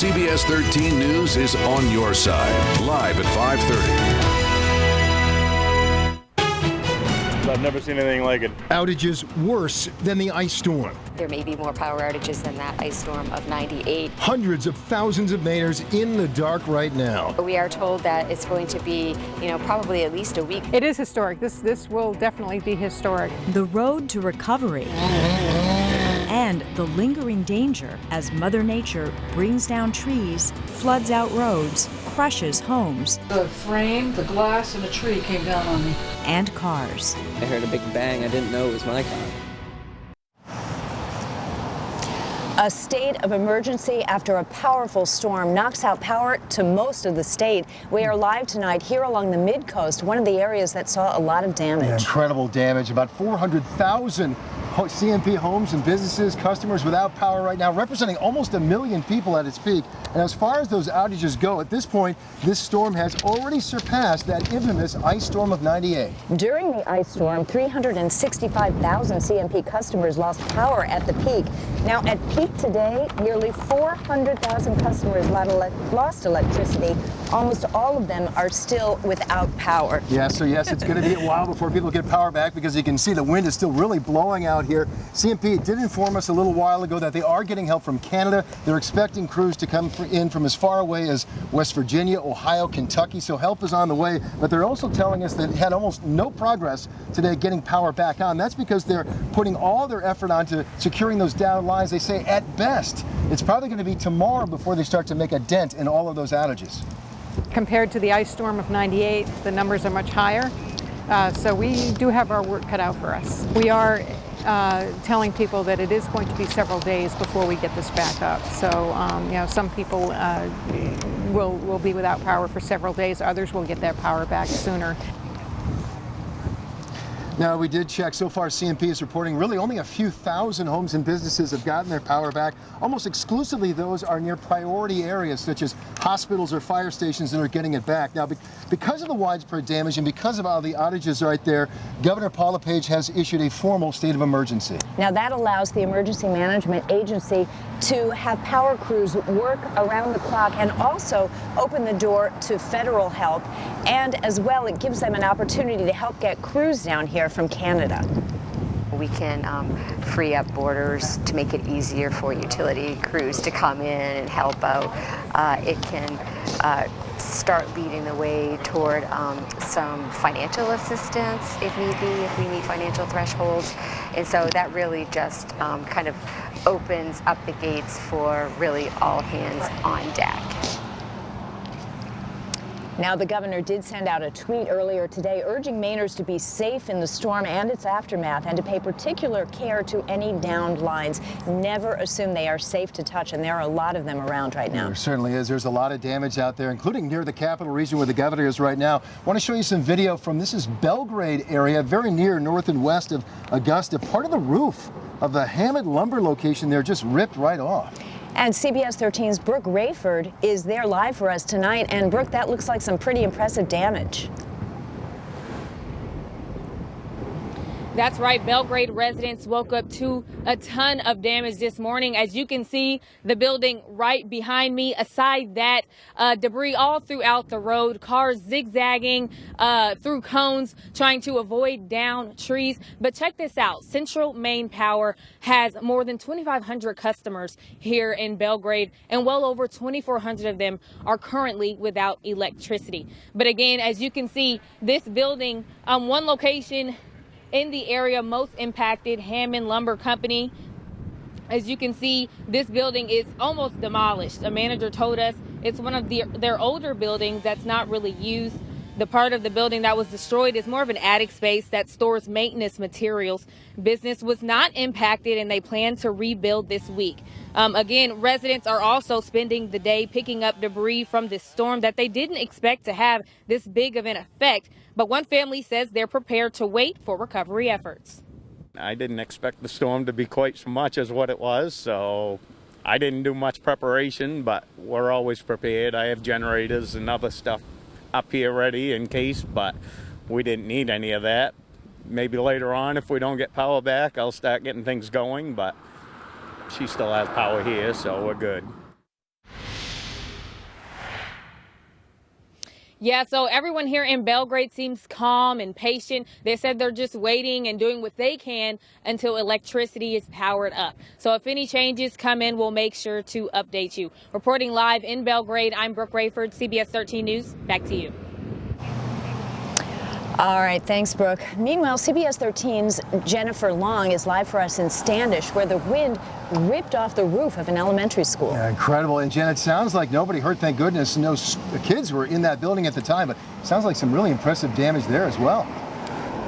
CBS 13 News is on your side, live at 5:30. I've never seen anything like it. Outages worse than the ice storm. There may be more power outages than that ice storm of '98. Hundreds of thousands of Mainers in the dark right now. We are told that it's going to be, probably at least a week. It is historic. This will definitely be historic. The road to recovery and the lingering danger as Mother Nature brings down trees, floods out roads, crushes homes. The frame, the glass, and the tree came down on me. And cars. I heard a big bang. I didn't know it was my car. A state of emergency after a powerful storm knocks out power to most of the state. We are live tonight here along the mid-coast, one of the areas that saw a lot of damage. Yeah, incredible damage. About 400,000 CMP homes and businesses, customers without power right now, representing almost 1 million people at its peak. And as far as those outages go, at this point, this storm has already surpassed that infamous ice storm of '98. During the ice storm, 365,000 CMP customers lost power at the peak. Now, at peak today, nearly 400,000 customers lost electricity. Almost all of them are still without power. Yeah, so yes, it's going to be a while before people get power back because you can see the wind is still really blowing out here. CMP did inform us a little while ago that they are getting help from Canada. They're expecting crews to come in from as far away as West Virginia, Ohio, Kentucky, so help is on the way. But they're also telling us that it had almost no progress today getting power back on. That's because they're putting all their effort onto securing those down lines. They say at best, it's probably going to be tomorrow before they start to make a dent in all of those outages. Compared to the ice storm of '98, the numbers are much higher. So we do have our work cut out for us. We are telling people that it is going to be several days before we get this back up. So, some people will be without power for several days. Others will get that power back sooner. Now, we did check. So far, CMP is reporting really only a few thousand homes and businesses have gotten their power back. Almost exclusively, those are near priority areas, such as hospitals or fire stations that are getting it back. Now, because of the widespread damage and because of all the outages right there, Governor Paul LePage has issued a formal state of emergency. Now, that allows the Emergency Management Agency to have power crews work around the clock and also open the door to federal help. And as well, it gives them an opportunity to help get crews down here from Canada. We can free up borders to make it easier for utility crews to come in and help out. It can start leading the way toward some financial assistance if need be, if we meet financial thresholds. And so that really just kind of opens up the gates for really all hands on deck. Now, the governor did send out a tweet earlier today urging Mainers to be safe in the storm and its aftermath and to pay particular care to any downed lines. Never assume they are safe to touch, and there are a lot of them around right now. There certainly is. There's a lot of damage out there, including near the capital region where the governor is right now. I want to show you some video from this is Belgrade area, very near north and west of Augusta. Part of the roof of the Hammond lumber location there just ripped right off. And CBS 13's Brooke Rayford is there live for us tonight. And Brooke, that looks like some pretty impressive damage. That's right. Belgrade residents woke up to a ton of damage this morning. As you can see, the building right behind me. Aside that, debris all throughout the road, cars zigzagging through cones, trying to avoid down trees. But check this out. Central Maine Power has more than 2,500 customers here in Belgrade, and well over 2,400 of them are currently without electricity. But again, as you can see, this building, one location in the area most impacted, Hammond Lumber Company. As you can see, this building is almost demolished. A manager told us it's one of their older buildings that's not really used. The part of the building that was destroyed is more of an attic space that stores maintenance materials. Business was not impacted, and they plan to rebuild this week. Again, residents are also spending the day picking up debris from this storm that they didn't expect to have this big of an effect. But one family says they're prepared to wait for recovery efforts. I didn't expect the storm to be quite so much as what it was, so I didn't do much preparation, but we're always prepared. I have generators and other stuff up here ready in case, but we didn't need any of that. Maybe later on, if we don't get power back, I'll start getting things going, but she still has power here, so we're good. Yeah, so everyone here in Belgrade seems calm and patient. They said they're just waiting and doing what they can until electricity is powered up. So if any changes come in, we'll make sure to update you. Reporting live in Belgrade, I'm Brooke Rayford, CBS 13 News. Back to you. All right, thanks, Brooke. Meanwhile, CBS 13's Jennifer Long is live for us in Standish, where the wind ripped off the roof of an elementary school. Yeah, incredible. And Jen, it sounds like nobody hurt, thank goodness. No kids were in that building at the time, but it sounds like some really impressive damage there as well.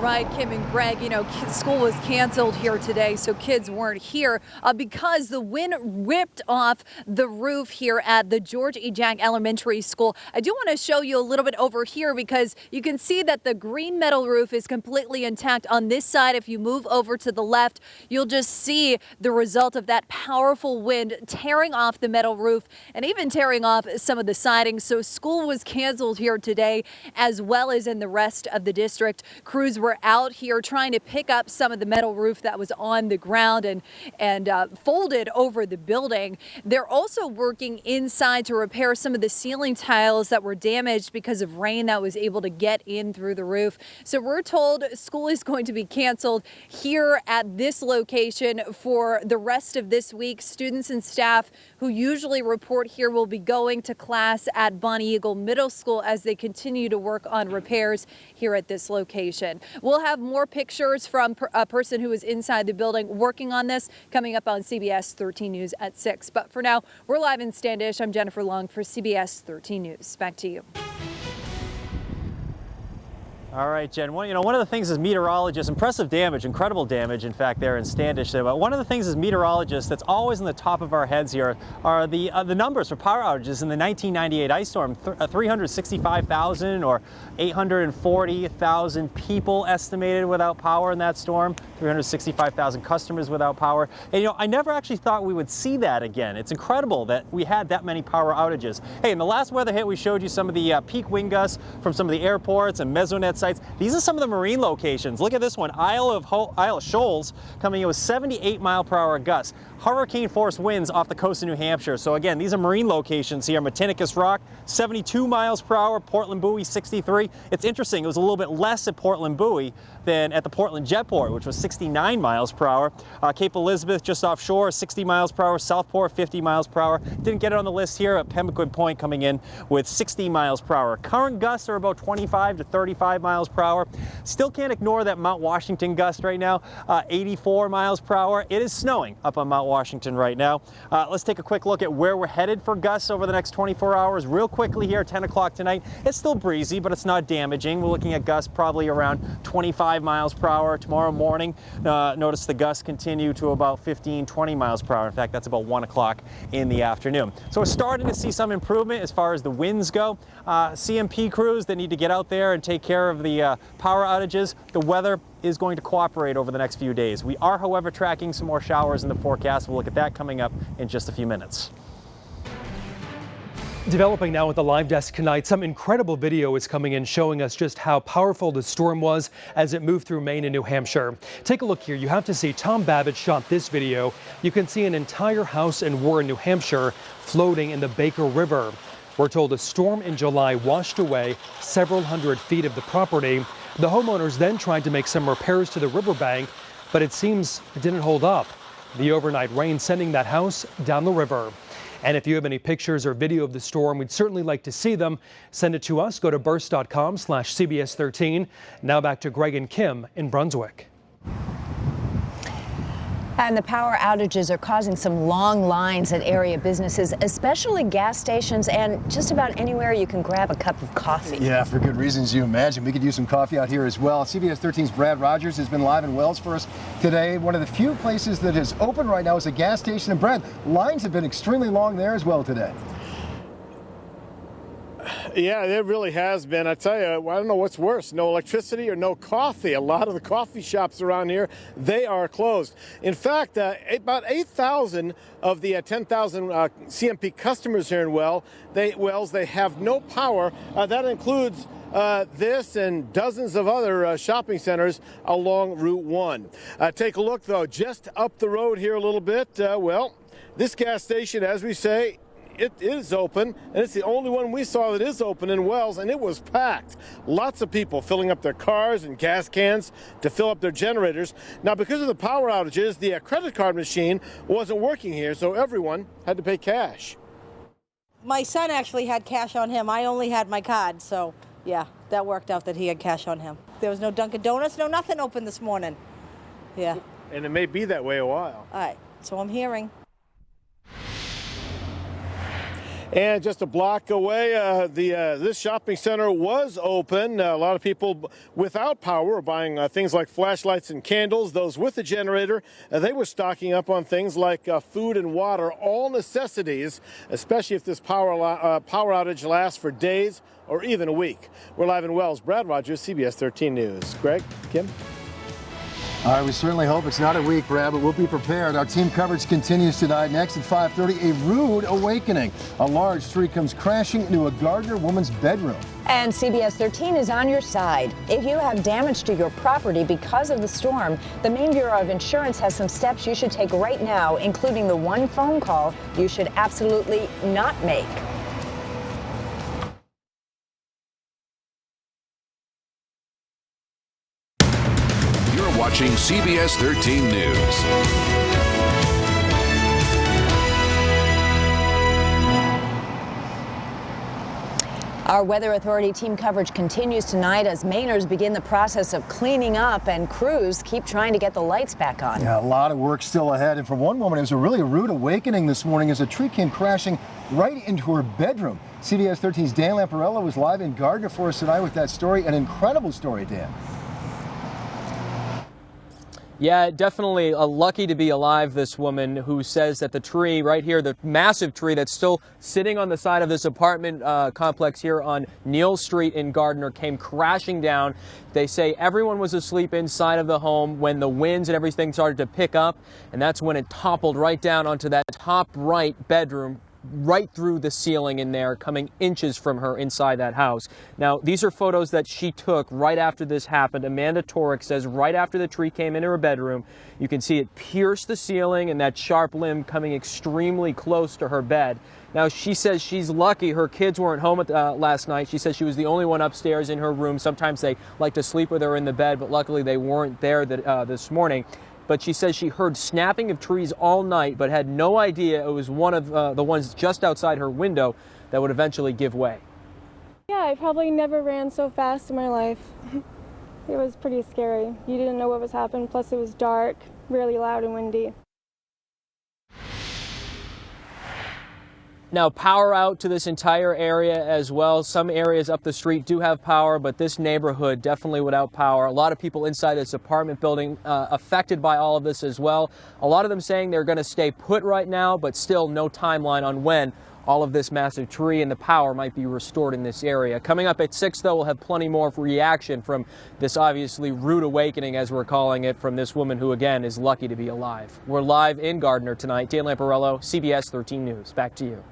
Right, Kim and Greg, you know, school was canceled here today, so kids weren't here because the wind ripped off the roof here at the George E. Jack Elementary School. I do want to show you a little bit over here because you can see that the green metal roof is completely intact on this side. If you move over to the left, you'll just see the result of that powerful wind tearing off the metal roof and even tearing off some of the siding. So school was canceled here today, as well as in the rest of the district. Crews were out here trying to pick up some of the metal roof that was on the ground and folded over the building. They're also working inside to repair some of the ceiling tiles that were damaged because of rain that was able to get in through the roof. So we're told school is going to be canceled here at this location for the rest of this week. Students and staff who usually report here will be going to class at Bonnie Eagle Middle School as they continue to work on repairs here at this location. We'll have more pictures from a person who is inside the building working on this coming up on CBS 13 News at 6. But for now, we're live in Standish. I'm Jennifer Long for CBS 13 News. Back to you. All right, Jen. One of the things is meteorologists, impressive damage, incredible damage, in fact, there in Standish. But one of the things is meteorologists that's always on the top of our heads here are the numbers for power outages in the 1998 ice storm. 365,000 or 840,000 people estimated without power in that storm. 365,000 customers without power. And I never actually thought we would see that again. It's incredible that we had that many power outages. Hey, in the last weather hit, we showed you some of the peak wind gusts from some of the airports and mesonet sites. These are some of the marine locations. Look at this one, Isle of Shoals, coming in with 78-mile-per-hour gusts. Hurricane force winds off the coast of New Hampshire. So again, these are marine locations here. Matinicus Rock, 72 miles per hour. Portland Buoy, 63. It's interesting, it was a little bit less at Portland Buoy than at the Portland Jetport, which was 69 miles per hour. Cape Elizabeth, just offshore, 60 miles per hour. Southport, 50 miles per hour. Didn't get it on the list here at Pemmican Point, coming in with 60 miles per hour. Current gusts are about 25 to 35 miles per hour. Still can't ignore that Mount Washington gust right now, 84 miles per hour. It is snowing up on Mount Washington right now. Let's take a quick look at where we're headed for gusts over the next 24 hours. Real quickly here, 10 o'clock tonight. It's still breezy, but it's not damaging. We're looking at gusts probably around 25 miles per hour. Tomorrow morning, notice the gusts continue to about 15, 20 miles per hour. In fact, that's about 1 o'clock in the afternoon. So we're starting to see some improvement as far as the winds go. CMP crews that need to get out there and take care of the power outages. The weather is going to cooperate over the next few days. We are, however, tracking some more showers in the forecast. We'll look at that coming up in just a few minutes. Developing now at the live desk tonight, some incredible video is coming in showing us just how powerful the storm was as it moved through Maine and New Hampshire. Take a look here. You have to see Tom Babbitt shot this video. You can see an entire house in Warren, New Hampshire floating in the Baker River. We're told a storm in July washed away several hundred feet of the property. The homeowners then tried to make some repairs to the riverbank, but it seems it didn't hold up. The overnight rain sending that house down the river. And if you have any pictures or video of the storm, we'd certainly like to see them. Send it to us. Go to burst.com/CBS13. Now back to Greg and Kim in Brunswick. And the power outages are causing some long lines at area businesses, especially gas stations and just about anywhere you can grab a cup of coffee. Yeah, for good reasons, you imagine. We could use some coffee out here as well. CBS 13's Brad Rogers has been live in Wells for us today. One of the few places that is open right now is a gas station. And Brad, lines have been extremely long there as well today. Yeah, it really has been. I tell you, I don't know what's worse, no electricity or no coffee. A lot of the coffee shops around here, they are closed. In fact, about 8,000 of the 10,000 CMP customers here in Wells, they have no power. That includes this and dozens of other shopping centers along Route 1. Take a look, though, just up the road here a little bit. Well, this gas station, as we say, it is open, and it's the only one we saw that is open in Wells, and it was packed. Lots of people filling up their cars and gas cans to fill up their generators. Now, because of the power outages, the credit card machine wasn't working here, so everyone had to pay cash. My son actually had cash on him. I only had my card, so yeah, that worked out that he had cash on him. There was no Dunkin' Donuts, no nothing open this morning. Yeah. And it may be that way a while. All right, so I'm hearing. And just a block away, this shopping center was open. A lot of people without power were buying things like flashlights and candles. Those with the generator, they were stocking up on things like food and water, all necessities, especially if this power outage lasts for days or even a week. We're live in Wells. Brad Rogers, CBS 13 News. Greg, Kim? All right, we certainly hope it's not a week, Brad, but we'll be prepared. Our team coverage continues tonight. Next at 5:30, a rude awakening. A large tree comes crashing into a Gardner woman's bedroom. And CBS 13 is on your side. If you have damage to your property because of the storm, the Maine Bureau of Insurance has some steps you should take right now, including the one phone call you should absolutely not make. Watching CBS 13 News. Our Weather Authority team coverage continues tonight as Mainers begin the process of cleaning up and crews keep trying to get the lights back on. Yeah, a lot of work still ahead. And from one woman, it was a really rude awakening this morning as a tree came crashing right into her bedroom. CBS 13's Dan Lamparello was live in Gardner for us tonight with that story. An incredible story, Dan. Yeah, definitely lucky to be alive, this woman who says that the tree right here, the massive tree that's still sitting on the side of this apartment complex here on Neal Street in Gardner, came crashing down. They say everyone was asleep inside of the home when the winds and everything started to pick up, and that's when it toppled right down onto that top right bedroom, right through the ceiling in there, coming inches from her inside that house. Now, these are photos that she took right after this happened. Amanda Torek says right after the tree came into her bedroom, you can see it pierce the ceiling and that sharp limb coming extremely close to her bed. Now, she says she's lucky her kids weren't home last night. She says she was the only one upstairs in her room. Sometimes they like to sleep with her in the bed, but luckily they weren't there this morning. But she says she heard snapping of trees all night, but had no idea it was one of the ones just outside her window that would eventually give way. Yeah, I probably never ran so fast in my life. It was pretty scary. You didn't know what was happening, plus it was dark, really loud and windy. Now, power out to this entire area as well. Some areas up the street do have power, but this neighborhood definitely without power. A lot of people inside this apartment building affected by all of this as well. A lot of them saying they're going to stay put right now, but still no timeline on when all of this massive tree and the power might be restored in this area. Coming up at 6, though, we'll have plenty more reaction from this obviously rude awakening, as we're calling it, from this woman who, again, is lucky to be alive. We're live in Gardner tonight. Dan Lamparello, CBS 13 News. Back to you.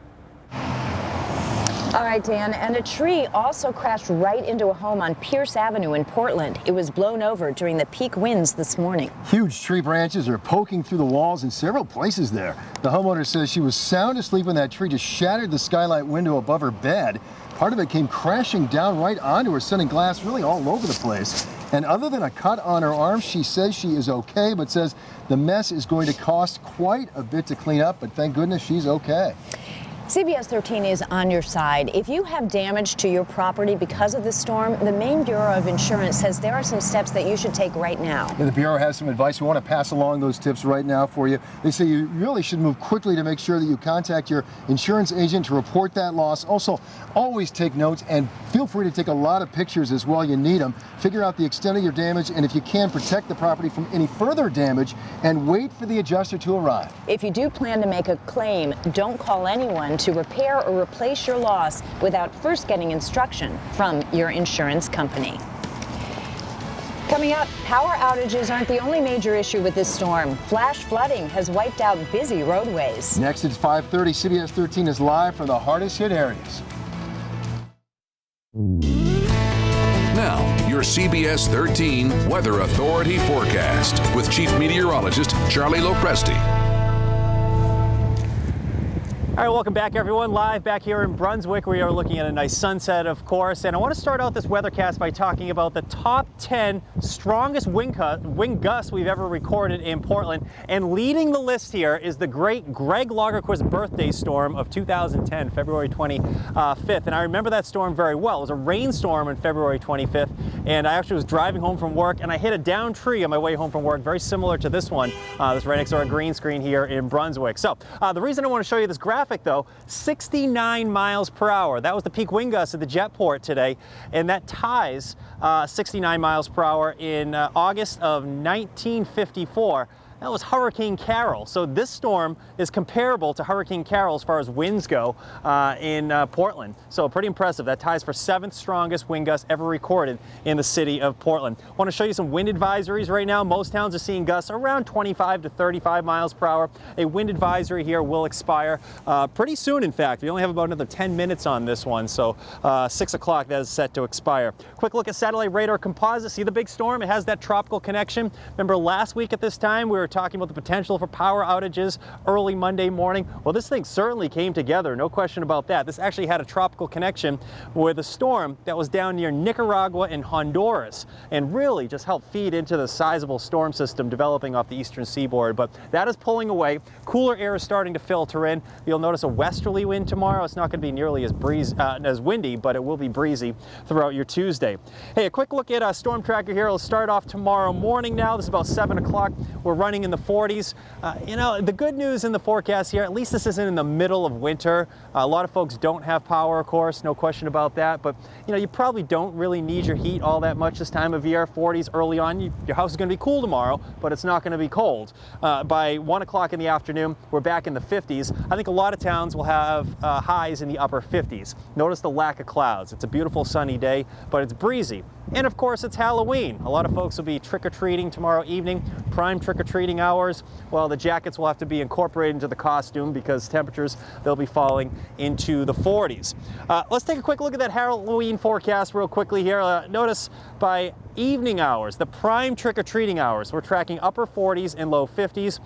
All right, Dan, and a tree also crashed right into a home on Pierce Avenue in Portland. It was blown over during the peak winds this morning. Huge tree branches are poking through the walls in several places there. The homeowner says she was sound asleep when that tree just shattered the skylight window above her bed. Part of it came crashing down right onto her, sending glass really all over the place. And other than a cut on her arm, she says she is okay, but says the mess is going to cost quite a bit to clean up, but thank goodness she's okay. CBS 13 is on your side. If you have damage to your property because of the storm, the Maine Bureau of Insurance says there are some steps that you should take right now. And the Bureau has some advice. We want to pass along those tips right now for you. They say you really should move quickly to make sure that you contact your insurance agent to report that loss. Also, always take notes and feel free to take a lot of pictures as well. You need them. Figure out the extent of your damage, and if you can, protect the property from any further damage and wait for the adjuster to arrive. If you do plan to make a claim, don't call anyone to repair or replace your loss without first getting instruction from your insurance company. Coming up, power outages aren't the only major issue with this storm. Flash flooding has wiped out busy roadways. Next at 5:30, CBS 13 is live from the hardest hit areas. Now, your CBS 13 Weather Authority forecast with Chief Meteorologist Charlie Lopresti. All right, welcome back, everyone. Live back here in Brunswick. We are looking at a nice sunset, of course. And I want to start out this weathercast by talking about the top 10 strongest wind gusts we've ever recorded in Portland. And leading the list here is the great Greg Lagerquist birthday storm of 2010, February 25th. And I remember that storm very well. It was a rainstorm on February 25th. And I actually was driving home from work, and I hit a downed tree on my way home from work, very similar to this one. This right next to our green screen here in Brunswick. So the reason I want to show you this graphic, though, 69 miles per hour. That was the peak wind gust at the Jetport today, and that ties 69 miles per hour in August of 1954. That was Hurricane Carol. So this storm is comparable to Hurricane Carol as far as winds go in Portland. So pretty impressive. That ties for 7th strongest wind gust ever recorded in the city of Portland. I want to show you some wind advisories right now. Most towns are seeing gusts around 25 to 35 miles per hour. A wind advisory here will expire pretty soon, in fact. We only have about another 10 minutes on this one, so 6 o'clock that is set to expire. Quick look at satellite radar composite. See the big storm? It has that tropical connection. Remember last week at this time we were talking about the potential for power outages early Monday morning. Well, this thing certainly came together, no question about that. This actually had a tropical connection with a storm that was down near Nicaragua and Honduras, and really just helped feed into the sizable storm system developing off the eastern seaboard. But that is pulling away. Cooler air is starting to filter in. You'll notice a westerly wind tomorrow. It's not going to be nearly as windy, but it will be breezy throughout your Tuesday. Hey, a quick look at a storm tracker here. It'll start off tomorrow morning now. This is about 7 o'clock. We're running in the 40s. You know, the good news in the forecast here, at least this isn't in the middle of winter. A lot of folks don't have power, of course, no question about that. But, you know, you probably don't really need your heat all that much this time of year. 40s early on. Your house is going to be cool tomorrow, but it's not going to be cold. By 1 o'clock in the afternoon, we're back in the 50s. I think a lot of towns will have highs in the upper 50s. Notice the lack of clouds. It's a beautiful sunny day, but it's breezy. And of course, it's Halloween. A lot of folks will be trick-or-treating tomorrow evening, prime trick-or-treating hours. Well, the jackets will have to be incorporated into the costume because temperatures, they'll be falling into the 40s. Let's take a quick look at that Halloween forecast real quickly here. Notice by evening hours, the prime trick-or-treating hours, we're tracking upper 40s and low 50s.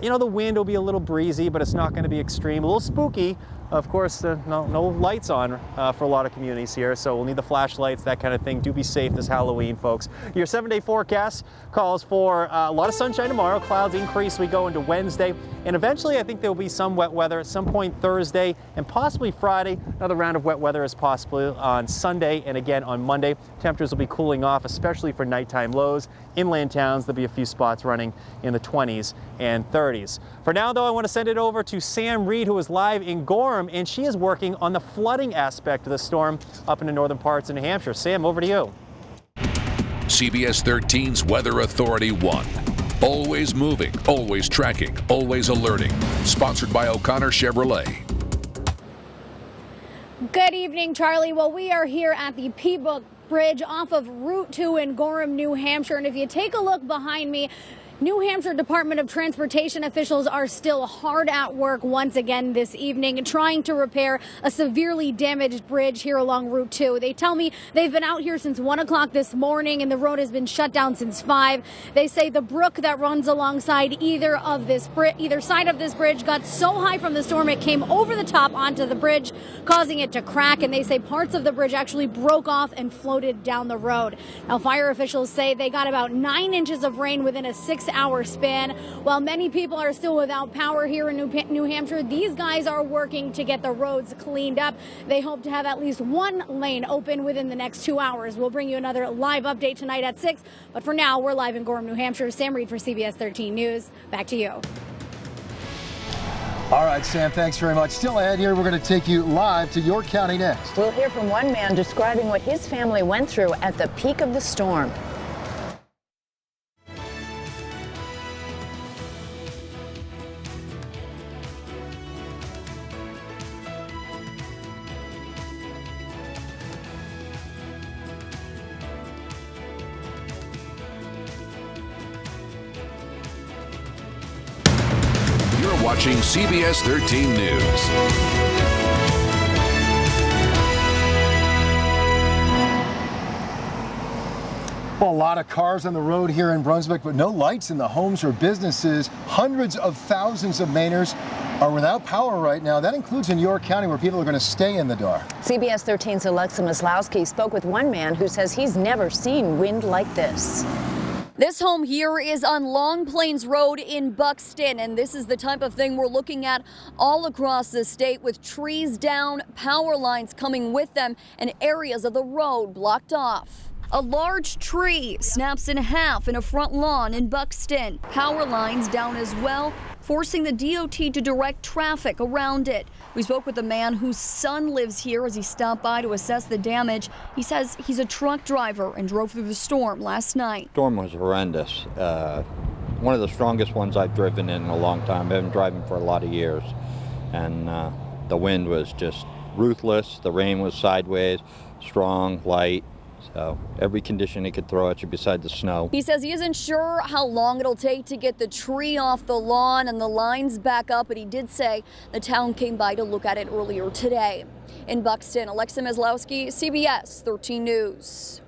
You know, the wind will be a little breezy, but it's not going to be extreme. A little spooky. Of course, no lights on for a lot of communities here, so we'll need the flashlights, that kind of thing. Do be safe this Halloween, folks. Your 7-day forecast calls for a lot of sunshine tomorrow. Clouds increase. We go into Wednesday, and eventually I think there will be some wet weather at some point Thursday and possibly Friday. Another round of wet weather is possible on Sunday and again on Monday. Temperatures will be cooling off, especially for nighttime lows. Inland towns, there'll be a few spots running in the 20s and 30s. For now, though, I want to send it over to Sam Reed, who is live in Gorham, and she is working on the flooding aspect of the storm up in the northern parts of New Hampshire. Sam, over to you. CBS 13's Weather Authority 1. Always moving, always tracking, always alerting. Sponsored by O'Connor Chevrolet. Good evening, Charlie. Well, we are here at the Peabrook Bridge off of Route 2 in Gorham, New Hampshire. And if you take a look behind me, New Hampshire Department of Transportation officials are still hard at work once again this evening trying to repair a severely damaged bridge here along Route 2. They tell me they've been out here since 1 o'clock this morning and the road has been shut down since 5. They say the brook that runs alongside either side of this bridge got so high from the storm it came over the top onto the bridge, causing it to crack, and they say parts of the bridge actually broke off and floated down the road. Now, fire officials say they got about 9 inches of rain within a 6-hour span. While many people are still without power here in New Hampshire, these guys are working to get the roads cleaned up. They hope to have at least one lane open within the next 2 hours. We'll bring you another live update tonight at 6, but for now, we're live in Gorham, New Hampshire. Sam Reed for CBS 13 News. Back to you. All right, Sam, thanks very much. Still ahead here, we're going to take you live to York County next. We'll hear from one man describing what his family went through at the peak of the storm. Watching CBS 13 News. Well, a lot of cars on the road here in Brunswick, but no lights in the homes or businesses. Hundreds of thousands of Mainers are without power right now. That includes in York County, where people are going to stay in the dark. CBS 13's Alexa Maslowski spoke with one man who says he's never seen wind like this. This home here is on Long Plains Road in Buxton, and this is the type of thing we're looking at all across the state, with trees down, power lines coming with them, and areas of the road blocked off. A large tree snaps in half in a front lawn in Buxton. Power lines down as well, forcing the DOT to direct traffic around it. We spoke with a man whose son lives here as he stopped by to assess the damage. He says he's a truck driver and drove through the storm last night. The storm was horrendous. One of the strongest ones I've driven in a long time. I've been driving for a lot of years. And the wind was just ruthless. The rain was sideways, strong, light. So every condition he could throw at you beside the snow. He says he isn't sure how long it'll take to get the tree off the lawn and the lines back up, but he did say the town came by to look at it earlier today. In Buxton, Alexa Maslowski, CBS 13 News.